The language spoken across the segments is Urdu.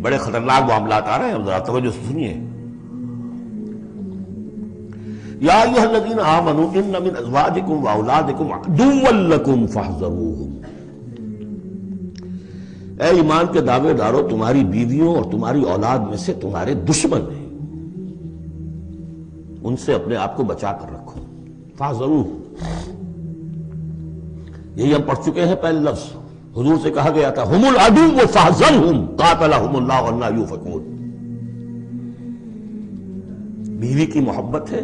بڑے خطرناک معاملات آ رہے ہیں، ذرا توجہ سے سنیے۔ یا ایھا الذین آمنوا ان من ازواجکم واولادکم عدوا لکم فاحذروہم۔ اے ایمان کے دعوے دارو، تمہاری بیویوں اور تمہاری اولاد میں سے تمہارے دشمن ہیں، ان سے اپنے آپ کو بچا کر رکھو۔ فاحذروہ، یہی ہم پڑھ چکے ہیں پہلے لفظ، حضور سے کہا گیا تھا ہم العدو فاحذرہم قاتلہم اللہ انا یؤفکون۔ بیوی کی محبت ہے،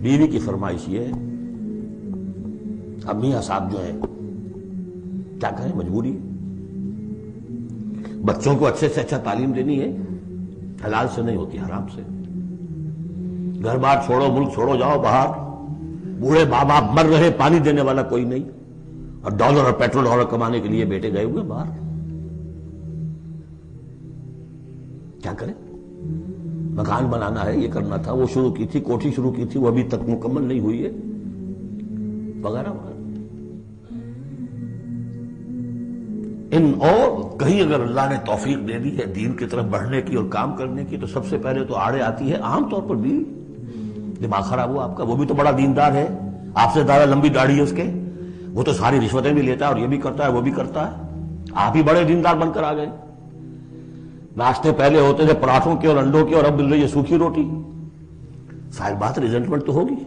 بیوی کی فرمائش یہ ہے۔ اب میاں صاحب جو ہیں کیا کہیں، مجبوری ہے، بچوں کو اچھے سے اچھا تعلیم دینی ہے، حلال سے نہیں ہوتی، حرام سے۔ گھر بار چھوڑو، ملک چھوڑو، جاؤ باہر، بوڑھے ماں باپ مر رہے، پانی دینے والا کوئی نہیں، اور ڈالر اور پیٹرول ڈالر کمانے کے لیے بیٹے گئے ہوئے باہر، کیا کریں؟ مکان بنانا ہے، یہ کرنا تھا، وہ شروع کی تھی، کوٹھی شروع کی تھی، وہ ابھی تک مکمل نہیں ہوئی ہے، وغیرہ وغیرہ۔ اور کہیں اگر اللہ نے توفیق دے دی ہے دین کی طرف بڑھنے کی اور کام کرنے کی، تو سب سے پہلے تو آڑے آتی ہے عام طور پر بیوی۔ دماغ خراب ہوا آپ کا، وہ بھی تو بڑا دیندار ہے، آپ سے زیادہ لمبی داڑھی ہے اس کے، وہ تو ساری رشوتیں بھی لیتا ہے اور یہ بھی کرتا ہے وہ بھی کرتا ہے، آپ ہی بڑے دیندار بن کر آ گئے۔ ناشتے پہلے ہوتے تھے پراٹھوں کے اور انڈوں کے، اور اب مل رہی ہے سوکھی روٹی، ظاہر بات ریزنٹمنٹ تو ہوگی۔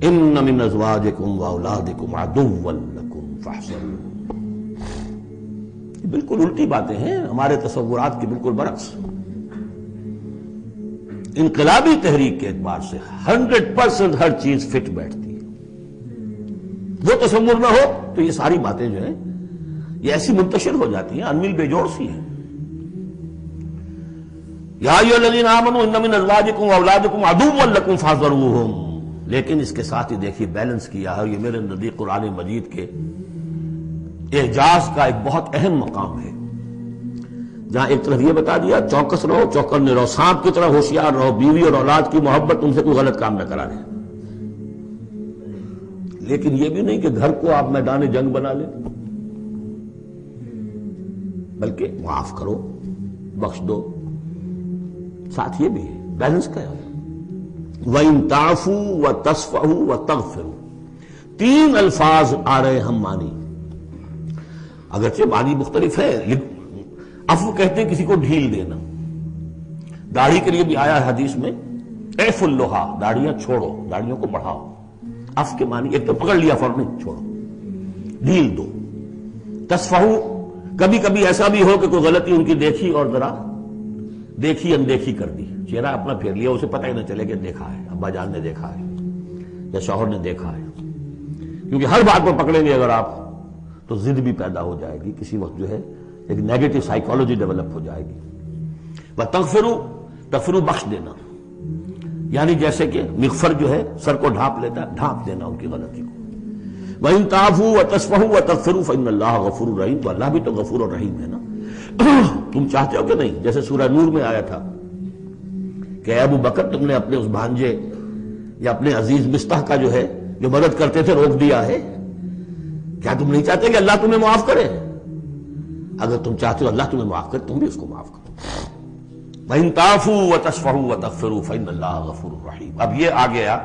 ان من ازواجکم واولادکم عدوا لکم فاحذروہم۔ بالکل الٹی باتیں ہیں ہمارے تصورات کی، بالکل برعکس۔ انقلابی تحریک کے اعتبار سے 100% ہر چیز فٹ بیٹھتی ہے۔ وہ تصور نہ ہو تو یہ ساری باتیں جو ہیں یہ ایسی منتشر ہو جاتی ہیں، انمل بے جوڑ سی ہیں۔ یا ایھا الذین آمنوا ان من ازواجکم واولادکم عدوا لکم فاحذروہم۔ لیکن اس کے ساتھ ہی دیکھیے بیلنس کیا ہے، یہ میرے نزدیک قرآن مجید کے اعجاز کا ایک بہت اہم مقام ہے، جہاں ایک طرف یہ بتا دیا چوکس رہو، چوکنے رہو، سانپ کی طرح ہوشیار رہو، بیوی اور اولاد کی محبت تم سے کوئی غلط کام نہ کرا دے، لیکن یہ بھی نہیں کہ گھر کو آپ میدان جنگ بنا لیں، بلکہ معاف کرو، بخش دو، ساتھ یہ بھی ہے بیلنس کا ہے۔ وَإِن تَعْفُوا وَتَصْفَحُوا وَتَغْفِرُوا، تین الفاظ آ رہے ہم مانی، اگرچہ معنی مختلف ہے۔ عفو کہتے ہیں کسی کو ڈھیل دینا، داڑھی کے لیے بھی آیا ہے حدیث میں اعفوا اللحیٰ، داڑھیاں چھوڑو، داڑھیوں کو بڑھاؤ۔ عفو کے معنی ایک تو پکڑ لیا فوراً چھوڑو، ڈھیل دو۔ تصفحوا، کبھی کبھی ایسا بھی ہو کہ کوئی غلطی ان کی دیکھی اور ذرا دیکھی اندیکھی کر دی، چہرہ اپنا پھیر لیا، اسے پتہ ہی نہ چلے کہ دیکھا ہے، ابا جان نے دیکھا ہے یا شوہر نے دیکھا ہے، کیونکہ ہر بات کو پکڑیں گے اگر آپ تو ضد بھی پیدا ہو جائے گی، کسی وقت جو ہے ایک نیگیٹو سائیکالوجی ڈیولپ ہو جائے گی۔ وَتَغْفِرُوا، تغفروا بخش دینا، یعنی جیسے کہ مغفر جو ہے سر کو ڈھانپ لیتا ہے، ڈھانپ دینا ان کی غلطی کو۔ وَإِن تَعْفُوا وَتَصْفَحُوا وَتَغْفِرُوا فَإِنَّ اللَّهَ غَفُورٌ رَحِيمٌ، تو اللہ بھی تو غفور اور رحیم ہے نا۔ تم چاہتے ہو کہ نہیں، جیسے سورہ نور میں آیا تھا کہ اے ابو بکر تم نے اپنے اس بھانجے یا اپنے عزیز مصطح کا جو ہے جو مدد کرتے تھے روک دیا ہے، کیا تم نہیں چاہتے کہ اللہ تمہیں معاف کرے؟ اگر تم چاہتے ہو اللہ تمہیں معاف کرے، تم بھی اس کو معاف کرو۔ وَإِن تَعْفُوا وَتَصْفَحُوا وَتَغْفِرُوا فَإِنَّ اللَّهَ غَفُورٌ رَحِيمٌ۔ اب یہ آ گیا،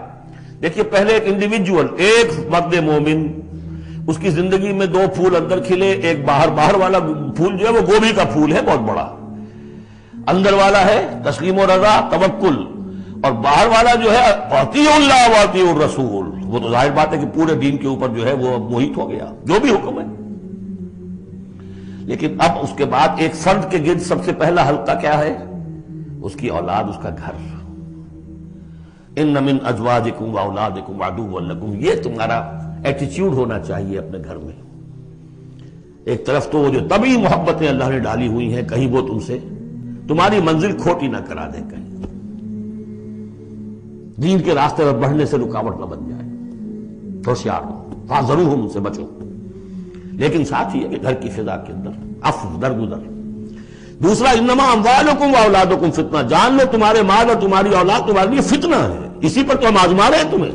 دیکھیے پہلے ایک انڈیویجول، ایک مرد مومن، اس کی زندگی میں دو پھول اندر کھلے، ایک باہر والا پھول جو ہے وہ گوبھی کا پھول ہے بہت بڑا، اندر والا ہے تسلیم و رضا توکل، اور باہر والا جو ہے اطیعوا اللہ واطیعوا الرسول، وہ تو ظاہر بات ہے کہ پورے دین کے اوپر جو ہے وہ محیط ہو گیا جو بھی حکم ہے۔ لیکن اب اس کے بعد ایک فرد کے گرد سب سے پہلا حلقہ کیا ہے؟ اس کی اولاد، اس کا گھر۔ ان من ازواجکم واولادکم عدوا لکم، یہ تمہارا ایٹیچیوڈ ہونا چاہیے اپنے گھر میں۔ ایک طرف تو وہ جو طبعی محبتیں اللہ نے ڈالی ہوئی ہیں، کہیں وہ تم سے تمہاری منزل کھوٹی نہ کرا دیں، کہیں دین کے راستے پر بڑھنے سے رکاوٹ نہ بن جائے، ہوشیار ہو، فاحذروہم، ان سے بچو۔ لیکن ساتھ ہی ہے کہ گھر کی فضا کے اندر عفو، درگزر۔ دوسرا انما اموالکم واولادکم فتنہ، جان لو تمہارے مال اور تمہاری اولاد تمہارے لیے فتنہ ہے، اسی پر تو ہم آزما رہے ہیں تمہیں۔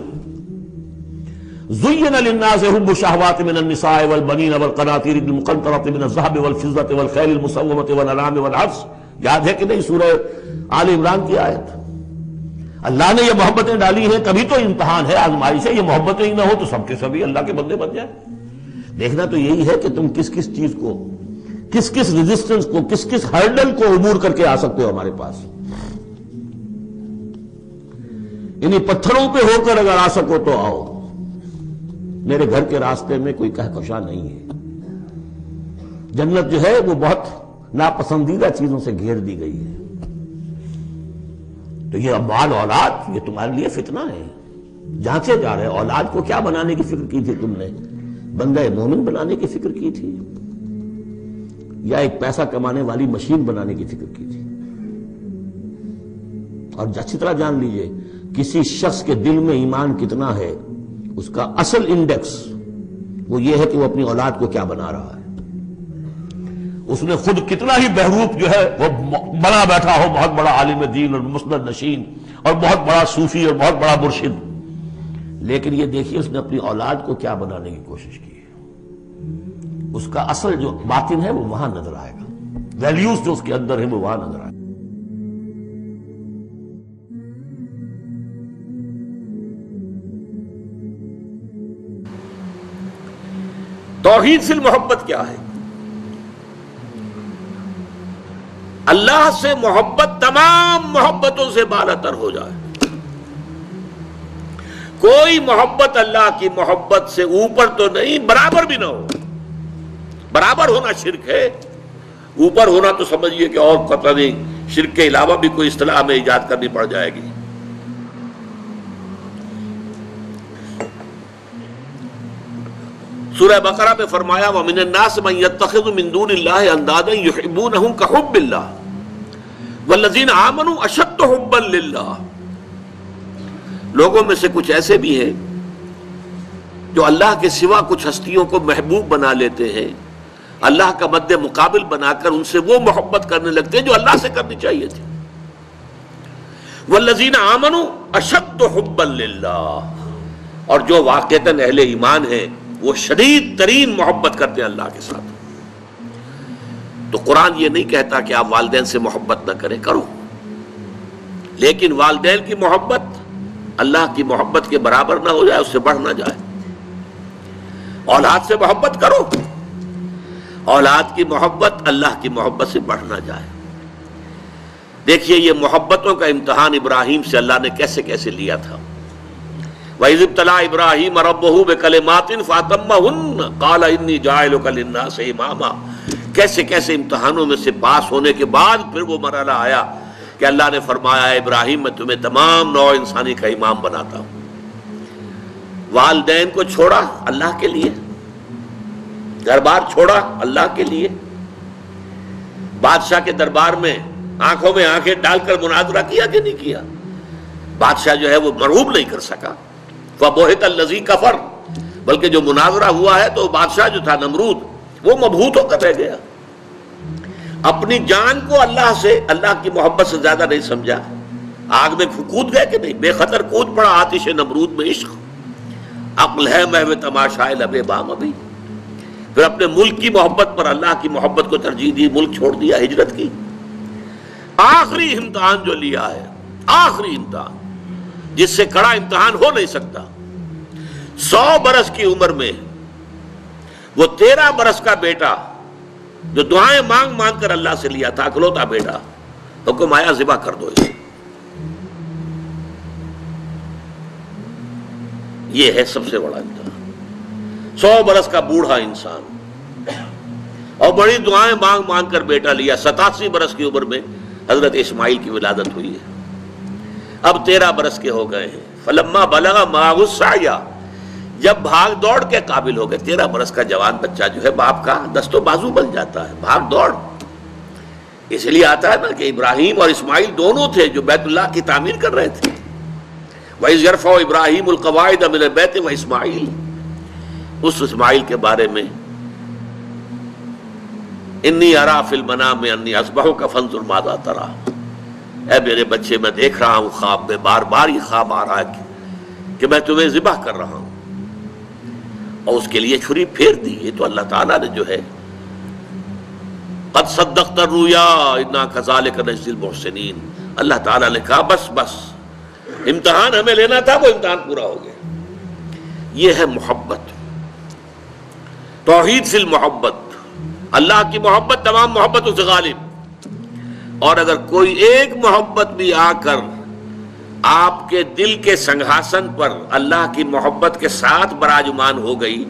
زُيِّنَ لِلنَّاسِ حُبُّ الشَّهَوَاتِ مِنَ النِّسَاءِ وَالْبَنِينَ وَالْقَنَاطِيرِ الْمُقَنطَرَةِ مِنَ الذَّهَبِ وَالْفِضَّةِ وَالْخَيْلِ الْمُسَوَّمَةِ وَالْأَنْعَامِ وَالْحَرْثِ. یاد ہے کہ نہیں سورہ آل عمران کی آیت؟ اللہ نے یہ محبتیں ڈالی ہیں، کبھی تو امتحان ہے، آزمائش ہے. یہ محبتیں ہی نہ ہو تو سب کے سبھی اللہ کے بندے بن جائیں. دیکھنا تو یہی ہے کہ تم کس کس چیز کو، کس کس ریزسٹنس کو، کس کس ہرڈل کو عبور کر کے آ سکتے ہو ہمارے پاس. انہی پتھروں پہ ہو کر اگر آ سکو تو آؤ. میرے گھر کے راستے میں کوئی کہکشاں نہیں ہے. جنت جو ہے وہ بہت ناپسندیدہ چیزوں سے گھیر دی گئی ہے. تو یہ مال اولاد یہ تمہارے لیے فتنہ ہے. جانچے جا رہے. اولاد کو کیا بنانے کی فکر کی تھی تم نے؟ بندہ مومن بنانے کی فکر کی تھی یا ایک پیسہ کمانے والی مشین بنانے کی فکر کی تھی؟ اور اچھی طرح جان لیجئے کسی شخص کے دل میں ایمان کتنا ہے اس کا اصل انڈیکس وہ یہ ہے کہ وہ اپنی اولاد کو کیا بنا رہا ہے. اس نے خود کتنا ہی بہروپ جو ہے وہ بنا بیٹھا ہو، بہت بڑا عالم دین اور مسند نشین اور بہت بڑا صوفی اور بہت بڑا مرشد، لیکن یہ دیکھیے اس نے اپنی اولاد کو کیا بنانے کی کوشش کی ہے. اس کا اصل جو باطن ہے وہ وہاں نظر آئے گا. ویلیوز جو اس کے اندر ہیں وہ وہاں نظر آئے گا. توحید فی المحبت کیا ہے؟ اللہ سے محبت تمام محبتوں سے بالا تر ہو جائے. کوئی محبت اللہ کی محبت سے اوپر تو نہیں، برابر بھی نہ ہو. برابر ہونا شرک ہے، اوپر ہونا تو سمجھیے کہ اور پتہ نہیں شرک کے علاوہ بھی کوئی اصطلاح میں ایجاد کرنی پڑ جائے گی. سورہ بقرہ میں فرمایا وَمِنَ النَّاسِ مَن يَتَّخِذُ مِن دُونِ اللَّهِ أَندَادًا يُحِبُّونَهُم كَحُبِّ اللَّهِ وَالَّذِينَ آمَنُوا أَشَدُّ حُبًّا لِلَّهِ. لوگوں میں سے کچھ ایسے بھی ہیں جو اللہ کے سوا کچھ ہستیوں کو محبوب بنا لیتے ہیں، اللہ کا مد مقابل بنا کر ان سے وہ محبت کرنے لگتے ہیں جو اللہ سے کرنی چاہیے تھی. وَالَّذِينَ آمَنُوا أَشَدُّ حُبًّا لِلَّهِ. اور جو واقعتاً اہل ایمان ہیں وہ شدید ترین محبت کرتے ہیں اللہ کے ساتھ. تو قرآن یہ نہیں کہتا کہ آپ والدین سے محبت نہ کریں، کرو، لیکن والدین کی محبت اللہ کی محبت کے برابر نہ ہو جائے، اس سے بڑھ نہ جائے. اولاد سے محبت کرو، اولاد کی محبت اللہ کی محبت سے بڑھ نہ جائے. دیکھیے یہ محبتوں کا امتحان ابراہیم سے اللہ نے کیسے کیسے لیا تھا. وَإِذِ ابْتَلَىٰ إِبْرَاهِيمَ رَبُّهُ بِكَلِمَاتٍ فَأَتَمَّهُنَّ قَالَ إِنِّي جَاعِلُكَ لِلنَّاسِ إِمَامًا. کیسے کیسے امتحانوں میں سے پاس ہونے کے بعد پھر وہ مرحلہ آیا کہ اللہ نے فرمایا ابراہیم میں تمہیں تمام نوع انسانی کا امام بناتا ہوں. والدین کو چھوڑا اللہ کے لیے، گھر بار چھوڑا اللہ کے لیے، بادشاہ کے دربار میں آنکھوں میں آنکھیں ڈال کر مناظرہ کیا کہ نہیں کیا؟ بادشاہ جو ہے وہ مرعوب نہیں کر سکا. فَبُہِتَ الَّذِي كَفَرَ. بلکہ جو مناظرہ ہوا ہے تو بادشاہ جو تھا نمرود وہ مبہوت ہو کر رہ گیا. اپنی جان کو اللہ سے، اللہ کی محبت سے زیادہ نہیں سمجھا. آگ میں کود گئے کہ نہیں؟ بے خطر کود پڑا آتش نمرود میں عشق. عقل ہے محو تماشائے لب بام ابھی. پھر اپنے ملک کی محبت پر اللہ کی محبت کو ترجیح دی، ملک چھوڑ دیا، ہجرت کی. آخری امتحان جو لیا ہے، آخری امتحان جس سے کڑا امتحان ہو نہیں سکتا. 100 برس کی عمر میں وہ 13 برس کا بیٹا جو دعائیں مانگ مانگ کر اللہ سے لیا تھا، اکلوتا بیٹا، حکم آیا ذبح کر دو اسے. یہ ہے سب سے بڑا امتحان. 100 برس کا بوڑھا انسان اور بڑی دعائیں مانگ مانگ کر بیٹا لیا. 87 برس کی عمر میں حضرت اسماعیل کی ولادت ہوئی ہے. اب 13 برس کے ہو گئے ہیں. فلما بلغ معه السعی، جب بھاگ دوڑ کے قابل ہو گئے. 13 برس کا جوان بچہ جو ہے باپ کا دست و بازو بن جاتا ہے، بھاگ دوڑ. اس لیے آتا ہے نا کہ ابراہیم اور اسماعیل دونوں تھے جو بیت اللہ کی تعمیر کر رہے تھے. وَإِذْ يَرْفَعُ إِبْرَاهِيمُ الْقَوَاعِدَ مِنَ الْبَيْتِ وَإِسْمَاعِيلُ. اس اسماعیل کے بارے میں انی ارا فی المنام انی اذبحک فانظر ماذا ترى. اے میرے بچے میں دیکھ رہا ہوں خواب میں، بار بار یہ خواب آ رہا ہے کہ میں تمہیں ذبح کر رہا ہوں. اور اس کے لیے چھری پھیر دی. یہ تو اللہ تعالیٰ نے جو ہے قد صدقت الرؤیا انا کذالک نجزی المحسنین. اللہ تعالیٰ نے کہا بس بس امتحان ہمیں لینا تھا، وہ امتحان پورا ہو گیا. یہ ہے محبت، توحید فی المحبت. اللہ کی محبت تمام محبتوں سے غالب. اور اگر کوئی ایک محبت بھی آ کر آپ کے دل کے سنگھاسن پر اللہ کی محبت کے ساتھ براجمان ہو گئی،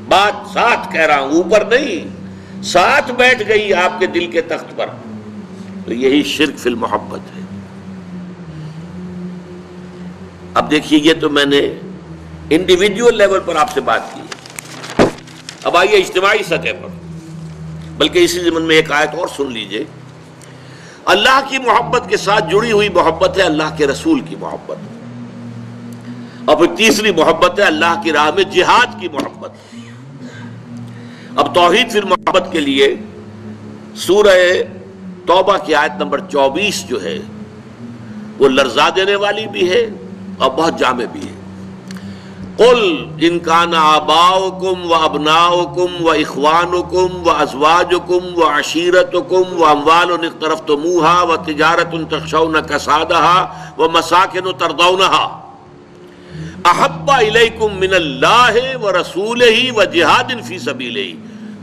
بات ساتھ کہہ رہا ہوں، اوپر نہیں، ساتھ بیٹھ گئی آپ کے دل کے تخت پر، تو یہی شرک فی المحبت ہے. اب دیکھیے یہ تو میں نے انڈیویجول لیول پر آپ سے بات کی. اب آئیے اجتماعی سطح پر، بلکہ اسی ضمن میں ایک آیت اور سن لیجئے. اللہ کی محبت کے ساتھ جڑی ہوئی محبت ہے اللہ کے رسول کی محبت، اور پھر تیسری محبت ہے اللہ کی راہ میں جہاد کی محبت. اب توحید فی المحبت کے لیے سورہ توبہ کی آیت نمبر 24 جو ہے وہ لرزا دینے والی بھی ہے اور بہت جامع بھی ہے. قل ان کان آباؤکم و ابناؤکم و اخوانکم و ازواجکم و عشیرتکم و اموال اقترفتموها و تجارت تخشون کسادها و مساکن ترضونها احب الیکم من اللہ و رسولہ و جہاد فی سبیلہ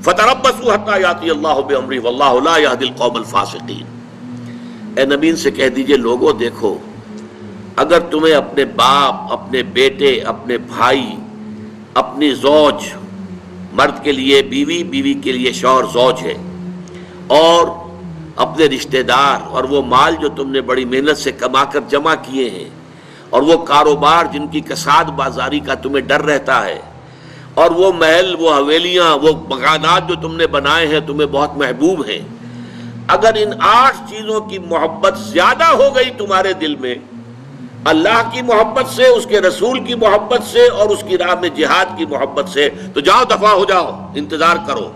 فتربصوا حتی یاتی اللہ بامرہ واللہ لا یہدی القوم الفاسقین. اے نبی ان سے کہہ دیجئے لوگوں دیکھو، اگر تمہیں اپنے باپ، اپنے بیٹے، اپنے بھائی، اپنی زوج، مرد کے لیے بیوی، بیوی کے لیے شوہر زوج ہے، اور اپنے رشتہ دار اور وہ مال جو تم نے بڑی محنت سے کما کر جمع کیے ہیں، اور وہ کاروبار جن کی کساد بازاری کا تمہیں ڈر رہتا ہے، اور وہ محل، وہ حویلیاں، وہ مکانات جو تم نے بنائے ہیں تمہیں بہت محبوب ہیں، اگر ان 8 چیزوں کی محبت زیادہ ہو گئی تمہارے دل میں اللہ کی محبت سے، اس کے رسول کی محبت سے اور اس کی راہ میں جہاد کی محبت سے، تو جاؤ دفع ہو جاؤ، انتظار کرو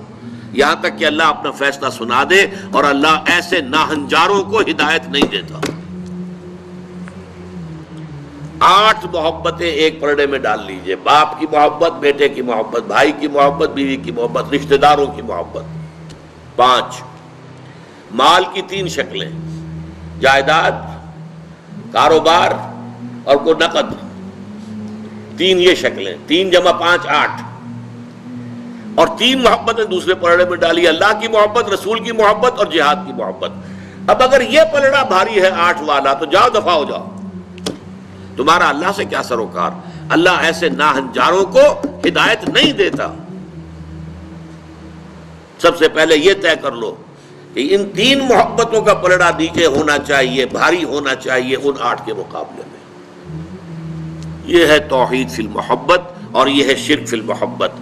یہاں تک کہ اللہ اپنا فیصلہ سنا دے. اور اللہ ایسے ناہنجاروں کو ہدایت نہیں دیتا. 8 محبتیں ایک پرڑے میں ڈال لیجئے: باپ کی محبت، بیٹے کی محبت، بھائی کی محبت، بیوی کی محبت، رشتہ داروں کی محبت. 5 مال کی 3 شکلیں: جائیداد، کاروبار اور کو نقد. 3 یہ شکلیں، 3 جمع 5 8. اور 3 محبتیں دوسرے پلڑے میں ڈالی: اللہ کی محبت، رسول کی محبت اور جہاد کی محبت. اب اگر یہ پلڑا بھاری ہے 8 والا تو جاؤ دفع ہو جاؤ، تمہارا اللہ سے کیا سروکار. اللہ ایسے ناہنجاروں کو ہدایت نہیں دیتا. سب سے پہلے یہ طے کر لو کہ ان 3 محبتوں کا پلڑا نیچے ہونا چاہیے، بھاری ہونا چاہیے ان 8 کے مقابلے میں. یہ ہے توحید فی المحبت اور یہ ہے شرک فی المحبت.